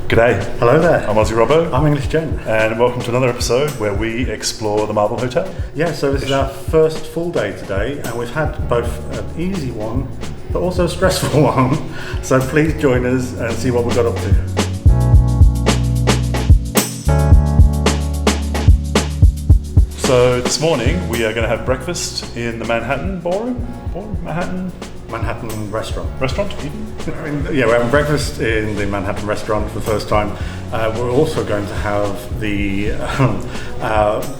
G'day. Hello there. I'm Aussie Robbo. I'm English Jen. And welcome to another episode where we explore the Marvel Hotel. Yeah, so this is our first full day today, and we've had both an easy one, but also a stressful one. So please join us and see what we got up to. So this morning we are going to have breakfast in the Manhattan Manhattan restaurant. Yeah, we're having breakfast in the Manhattan restaurant for the first time. We're also going to have the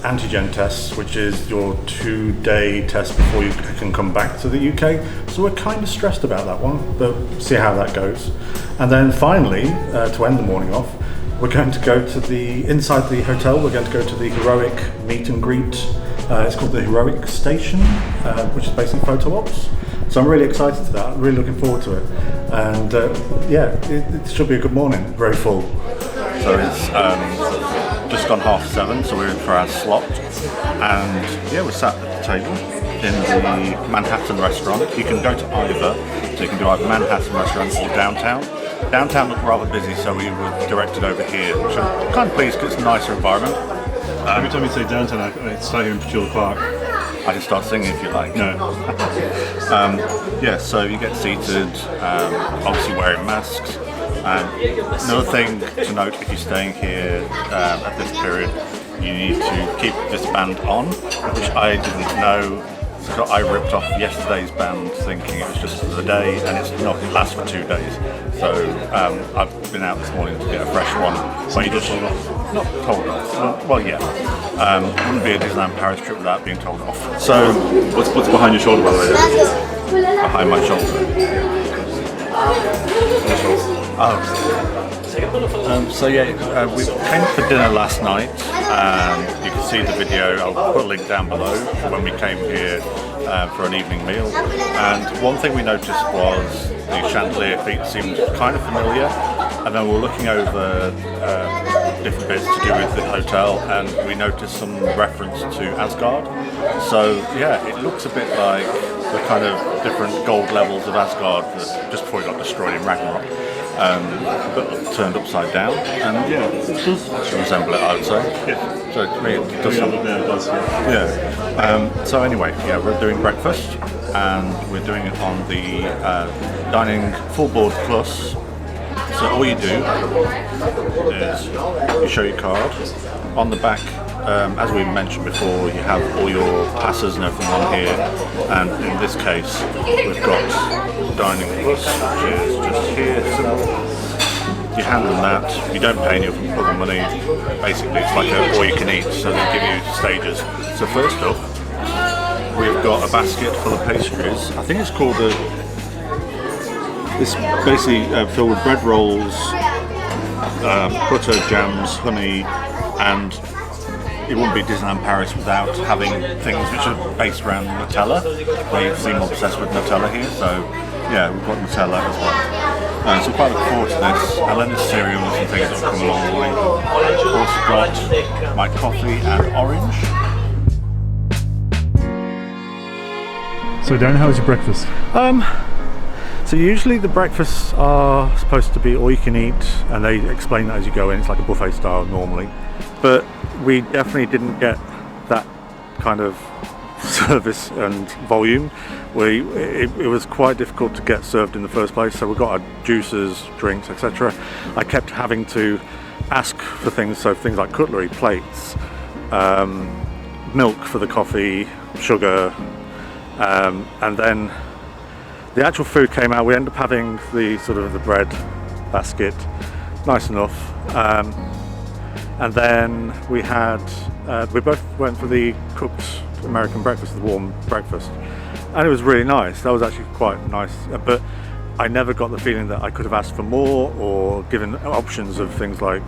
antigen tests, which is your 2-day test before you can come back to the UK. So we're kind of stressed about that one, but see how that goes. And then finally, to end the morning off, we're going to go to inside the hotel, we're going to go to the Heroic meet and greet. It's called the Heroic Station, which is basically photo ops. So I'm really excited to that, I'm really looking forward to it. And it should be a good morning, very full. So it's just gone 7:30, so we're in for our slot. And yeah, we're sat at the table in the Manhattan restaurant. You can go to either, so you can do either Manhattan restaurant or downtown. Downtown looked rather busy, so we were directed over here, which I'm kind of pleased because it's a nicer environment. Every time you say downtown, I start hearing Petula Clark. I can start singing if you like. No. Yeah, so you get seated, obviously wearing masks. Another thing to note, if you're staying here at this period, you need to keep this band on, which I didn't know. So I ripped off yesterday's band thinking it was just for the day, and it's not. It lasts for 2 days. So I've been out this morning to get a fresh one. So you just told off? Not told off. Well, yeah. Wouldn't be a Disneyland Paris trip without being told off. So what's behind your shoulder, by the way? Behind my shoulder. We came for dinner last night, and you can see the video. I'll put a link down below for when we came here for an evening meal. And one thing we noticed was the chandelier feet seemed kind of familiar, and then we were looking over different bits to do with the hotel, and we noticed some reference to Asgard. So yeah, it looks a bit like the kind of different gold levels of Asgard that just before it got destroyed in Ragnarok. But turned upside down, and yeah, it does actually resemble it, I would say. Yeah. So to me, it does. Yeah. So anyway, yeah, we're doing breakfast, and we're doing it on the Dining Full Board Plus. So all you do is you show your card. On the back, as we mentioned before, you have all your passes and everything on here, and in this case we've got Dining Plus, which is just here. You hand them that, you don't pay any other money. Basically it's like all you can eat, so they give you stages. So first up, we've got a basket full of pastries. I think it's called it's basically filled with bread rolls, butter, jams, honey, and it wouldn't be Disneyland Paris without having things which are based around Nutella. They seem obsessed with Nutella here, so yeah, we've got Nutella as well. So quite look forward to this. And then the cereals and things that come along the way. I've also got my coffee and orange. So Dan, how was your breakfast? So usually the breakfasts are supposed to be all you can eat, and they explain that as you go in. It's like a buffet style normally, but we definitely didn't get that kind of service and volume. It was quite difficult to get served in the first place, so we got our juices, drinks, etc. I kept having to ask for things, so things like cutlery, plates, milk for the coffee, sugar, and then the actual food came out. We ended up having the bread basket, nice enough, and then we both went for the cooked American breakfast, the warm breakfast, and it was really nice. That was actually quite nice, but I never got the feeling that I could have asked for more or given options of things like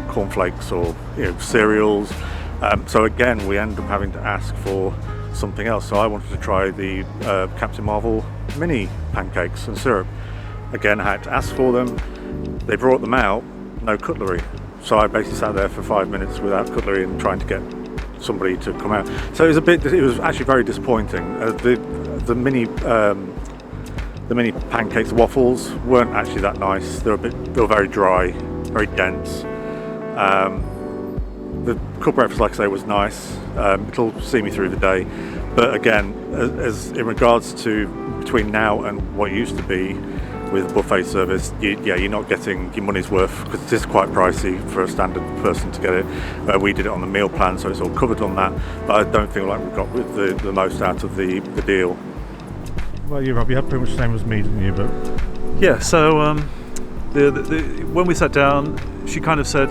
cornflakes or cereals. So again, we ended up having to ask for something else. So I wanted to try the Captain Marvel mini pancakes and syrup. Again, I had to ask for them. They brought them out, no cutlery. So I basically sat there for 5 minutes without cutlery and trying to get somebody to come out. So it was actually very disappointing. The mini pancakes, waffles weren't actually that nice. They were very dry. very dense. The cooked breakfast, like I say, was nice. It'll see me through the day. But again, as in regards to between now and what it used to be with buffet service, you're not getting your money's worth, because it is quite pricey for a standard person to get it. We did it on the meal plan, so it's all covered on that. But I don't feel like we've got the most out of the deal. Well, you Rob, you had pretty much the same as me, didn't you? But Yeah, so when we sat down, she kind of said,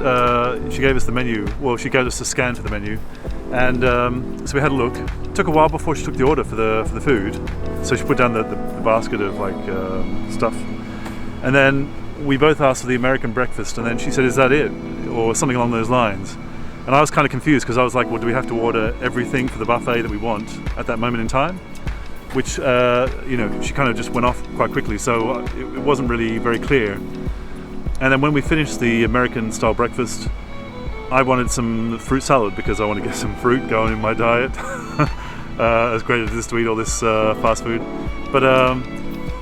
she gave us the menu. Well, she gave us a scan for the menu, and so we had a look. It took a while before she took the order for the food, so she put down the basket of like stuff, and then we both asked for the American breakfast, and then she said, "Is that it?" or something along those lines. And I was kind of confused, because I was like, "Well, do we have to order everything for the buffet that we want at that moment in time?" Which she kind of just went off quite quickly, so it wasn't really very clear. And then when we finished the American style breakfast, I wanted some fruit salad, because I want to get some fruit going in my diet. As great as it is to eat all this fast food, but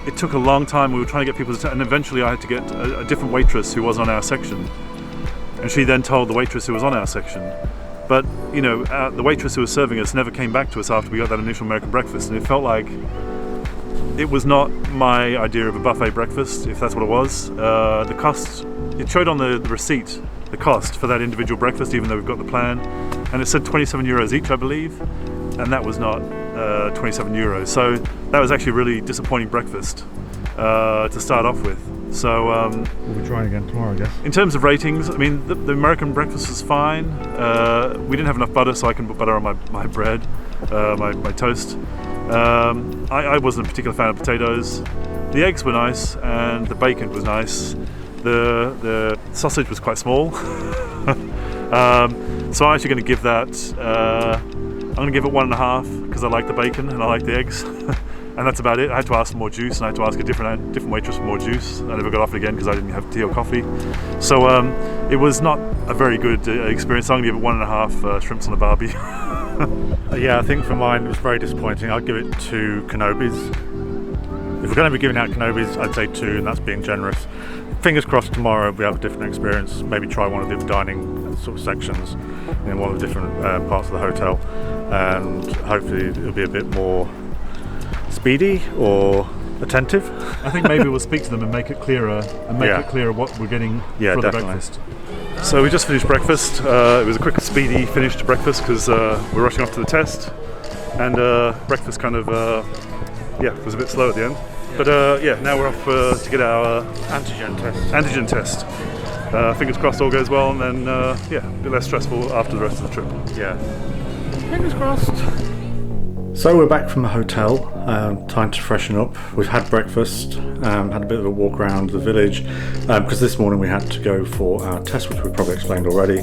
it took a long time. We were trying to get people to, and eventually I had to get a different waitress who was on our section, and she then told the waitress who was on our section. But the waitress who was serving us never came back to us after we got that initial American breakfast, and it felt like it was not my idea of a buffet breakfast, if that's what it was. The cost, it showed on the receipt the cost for that individual breakfast, even though we've got the plan, and it said 27 euros each, I believe, and that was not 27 euros. So that was actually a really disappointing breakfast to start off with. So we'll be trying again tomorrow, I guess. in terms of ratings, I mean, the American breakfast was fine. We didn't have enough butter, so I can put butter on my bread, my toast. I wasn't a particular fan of potatoes. The eggs were nice, and the bacon was nice. The sausage was quite small. So I'm actually going to give that, I'm going to give it 1.5, because I like the bacon and I like the eggs. And that's about it. I had to ask for more juice, and I had to ask a different waitress for more juice. I never got offered again because I didn't have tea or coffee. So it was not a very good experience. So I'm going to give it 1.5 shrimps on a barbie. Yeah, I think for mine it was very disappointing. I'd give it 2 Kenobis. If we're going to be giving out Kenobis, I'd say 2, and that's being generous. Fingers crossed tomorrow we have a different experience. Maybe try one of the dining sort of sections in one of the different parts of the hotel, and hopefully it'll be a bit more speedy or attentive. I think maybe we'll speak to them and make it clearer, what we're getting for the definitely. breakfast. So we just finished breakfast. It was a quick, speedy finish to breakfast, because we're rushing off to the test, and breakfast kind of was a bit slow at the end. But now we're off to get our antigen test. Fingers crossed all goes well, and then a bit less stressful after the rest of the trip. Yeah, fingers crossed. So we're back from the hotel, time to freshen up. We've had breakfast, had a bit of a walk around the village, because this morning we had to go for our test, which we probably explained already.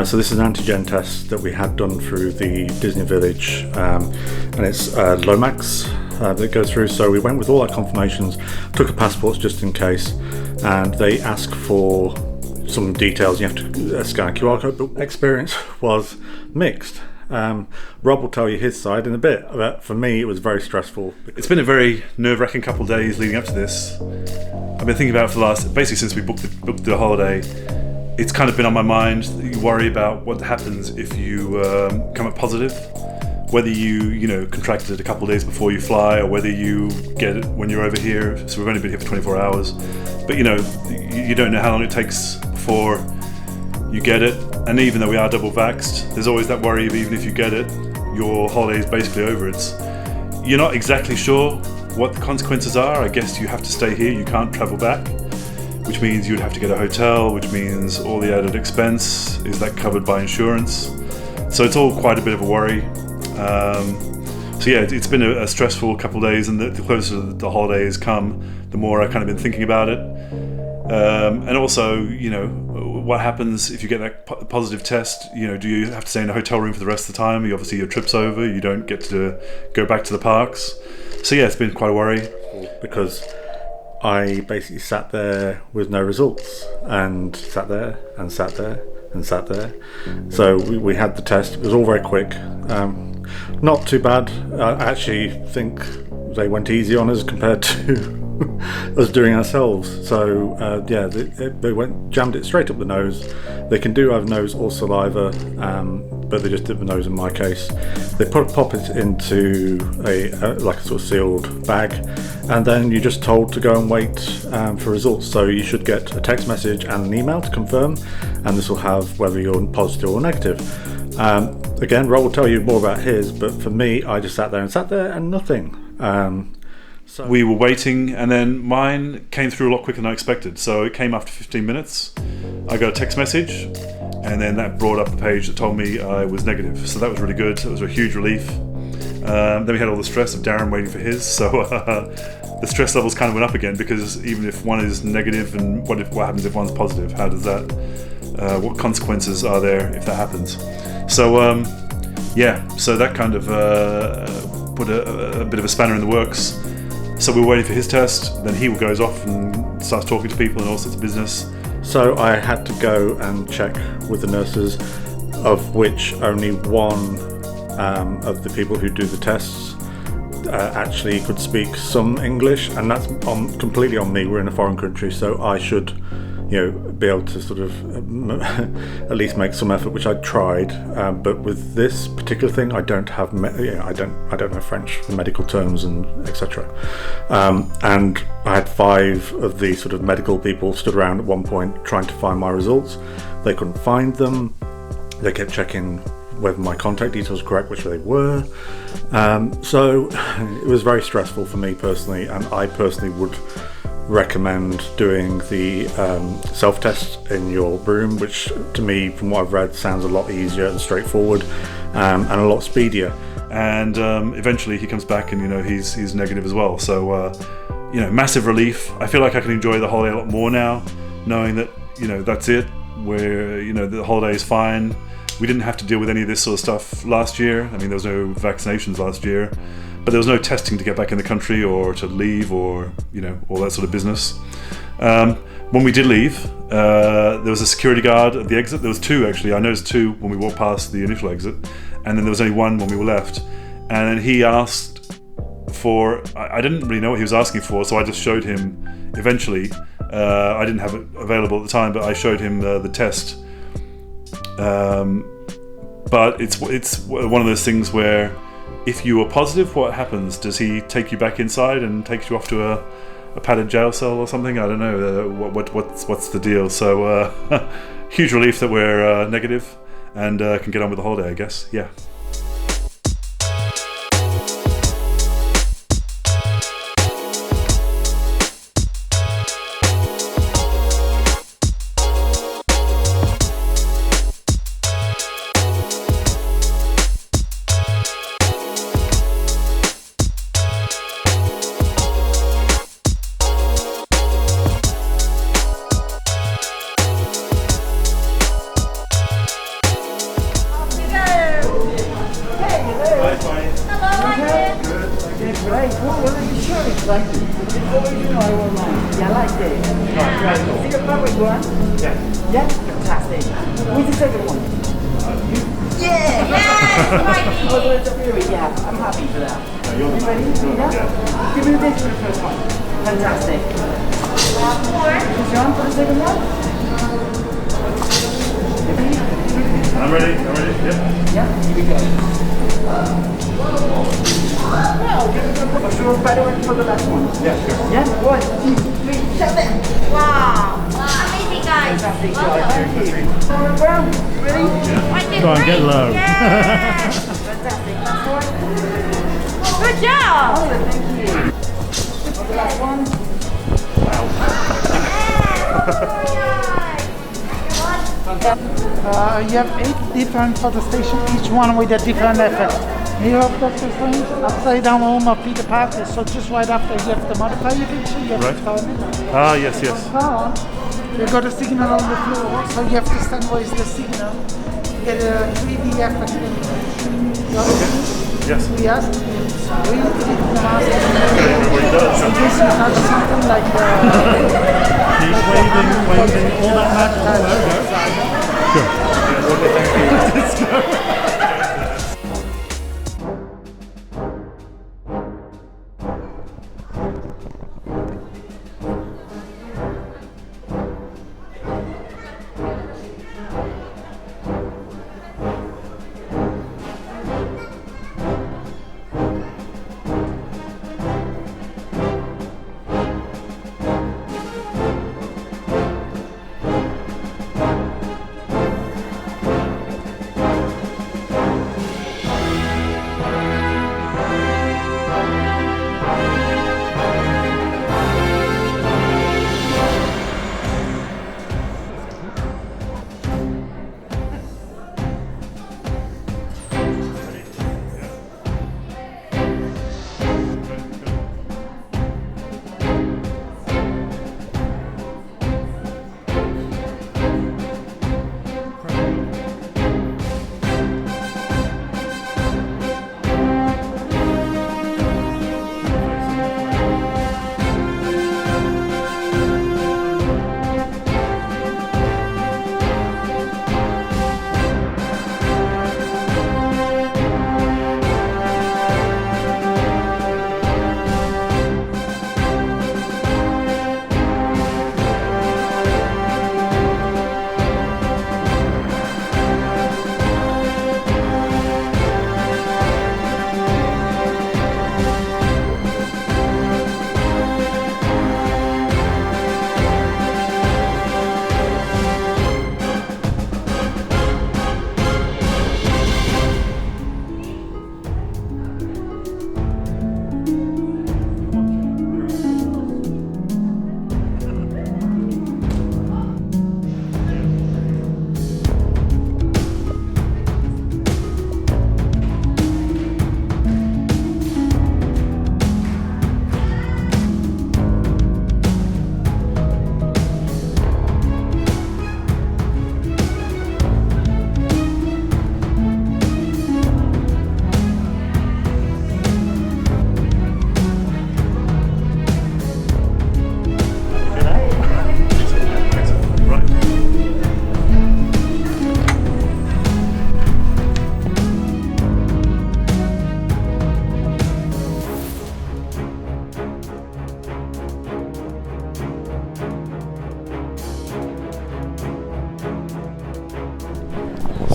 So this is an antigen test that we had done through the Disney Village, and it's Lomax that it goes through. So we went with all our confirmations, took our passports just in case, and they ask for some details. You have to scan a QR code, but experience was mixed. Rob will tell you his side in a bit, but for me it was very stressful. It's been a very nerve-wracking couple of days leading up to this. I've been thinking about it for the last, basically since we booked the holiday. It's kind of been on my mind. You worry about what happens if you come up positive, whether you contracted it a couple of days before you fly, or whether you get it when you're over here. So we've only been here for 24 hours, but you don't know how long it takes before you get it. And even though we are double vaxxed, there's always that worry of, even if you get it, your holiday is basically over. You're not exactly sure what the consequences are. I guess you have to stay here, you can't travel back, which means you'd have to get a hotel, which means all the added expense, is that covered by insurance? So it's all quite a bit of a worry. It's been a stressful couple of days, and the closer the holidays come, the more I've kind of been thinking about it. And also, what happens if you get that positive test? Do you have to stay in a hotel room for the rest of the time? Obviously your trip's over, you don't get to go back to the parks. So yeah, it's been quite a worry. Because I basically sat there with no results, and sat there and sat there and sat there. So we had the test. It was all very quick. Not too bad. I actually think they went easy on us compared to us doing ourselves. So yeah, they jammed it straight up the nose. They can do either nose or saliva, but they just did the nose in my case. They pop it into a like a sort of sealed bag, and then you're just told to go and wait for results. So you should get a text message and an email to confirm, and this will have whether you're positive or negative. Again, Rob will tell you more about his, but for me, I just sat there and nothing. So we were waiting, and then mine came through a lot quicker than I expected. So it came after 15 minutes. I got a text message, and then that brought up a page that told me I was negative. So that was really good. It was a huge relief. Then we had all the stress of Darren waiting for his. So the stress levels kind of went up again, because even if one is negative, and what happens if one's positive? How does that? What consequences are there if that happens? So yeah, so that kind of put a bit of a spanner in the works. So we were waiting for his test, then he goes off and starts talking to people and all sorts of business. So I had to go and check with the nurses, of which only one of the people who do the tests actually could speak some English, and that's completely on me. We're in a foreign country, so I should, be able to sort of at least make some effort, which I tried. But with this particular thing, I don't have, I don't know French for medical terms and etc. And I had 5 of the sort of medical people stood around at one point trying to find my results. They couldn't find them. They kept checking whether my contact details were correct, which they were. So it was very stressful for me personally, and I personally would recommend doing the self-test in your room, which to me, from what I've read, sounds a lot easier and straightforward, and a lot speedier. And eventually he comes back, and he's negative as well. So massive relief. I feel like I can enjoy the holiday a lot more now, knowing that that's it. Where the holiday is fine. We didn't have to deal with any of this sort of stuff last year. I mean, there was no vaccinations last year, but there was no testing to get back in the country or to leave, or all that sort of business. When we did leave, there was a security guard at the exit. There was 2 actually. I noticed 2 when we walked past the initial exit, and then there was only 1 when we were left. And then he asked for, I didn't really know what he was asking for, so I just showed him eventually. I didn't have it available at the time, but I showed him the test. But it's one of those things where, if you are positive, what happens? Does he take you back inside and takes you off to a padded jail cell or something? I don't know. What's the deal? So huge relief that we're negative and can get on with the holiday, I guess. Yeah. I'm ready. Yep. Yeah, here we go. Sure, SpiderMan for the last one. Yeah, sure. Yeah, 1, 2, 3, 7. Wow. Amazing, guys. Fantastic job. Thank you. On the ground. Ready? Yeah. Try and get low. Fantastic. Last one. Good job. Oh, thank you. For the last one. You have 8 different photo stations, each one with a different effect. Here of Doctor Strange, upside down home of Peter Parker, so just right after you have to modify your picture, you have Right. to turn it. Ah, yes. Power, you got a signal on the floor, so you have to stand where is the signal. You get a 3D effect. Yes. Yes, it's really big in the mask. Everybody does. In case you touch something like Keep waving all that magic.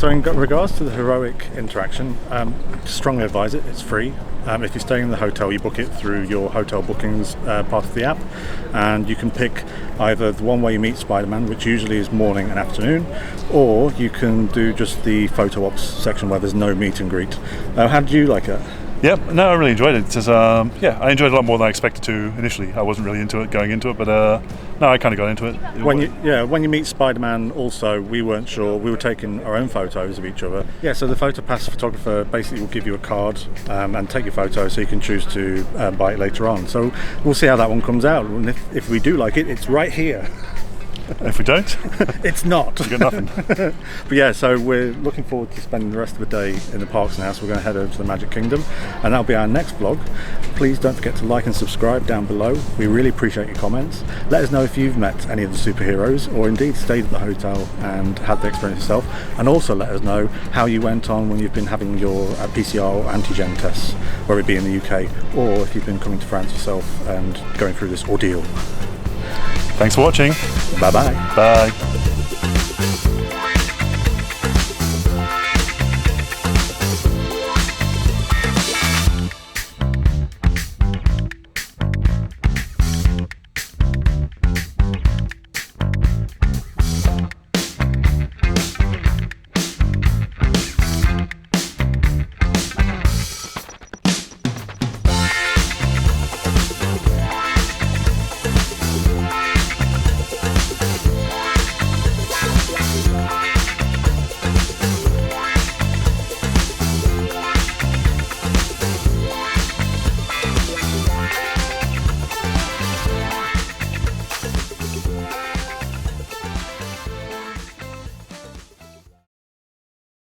So in regards to the heroic interaction, strongly advise it. It's free. If you're staying in the hotel, you book it through your hotel bookings part of the app, and you can pick either the one where you meet Spider-Man, which usually is morning and afternoon, or you can do just the photo ops section where there's no meet and greet. How did you like it? Yeah, no, I really enjoyed it. It's, yeah, I enjoyed it a lot more than I expected to initially. I wasn't really into it going into it, but no, I kind of got into it. When you meet Spider-Man, also we weren't sure. We were taking our own photos of each other. Yeah, so the PhotoPass photographer basically will give you a card and take your photo, so you can choose to buy it later on. So we'll see how that one comes out. And if we do like it, it's right here. If we don't, it's not. You got nothing. But yeah, so we're looking forward to spending the rest of the day in the parks now. So we're going to head over to the Magic Kingdom, and that'll be our next vlog. Please don't forget to like and subscribe down below. We really appreciate your comments. Let us know if you've met any of the superheroes, or indeed stayed at the hotel and had the experience yourself. And also let us know how you went on when you've been having your PCR or antigen tests, whether it be in the UK or if you've been coming to France yourself and going through this ordeal. Thanks for watching. Bye-bye. Bye.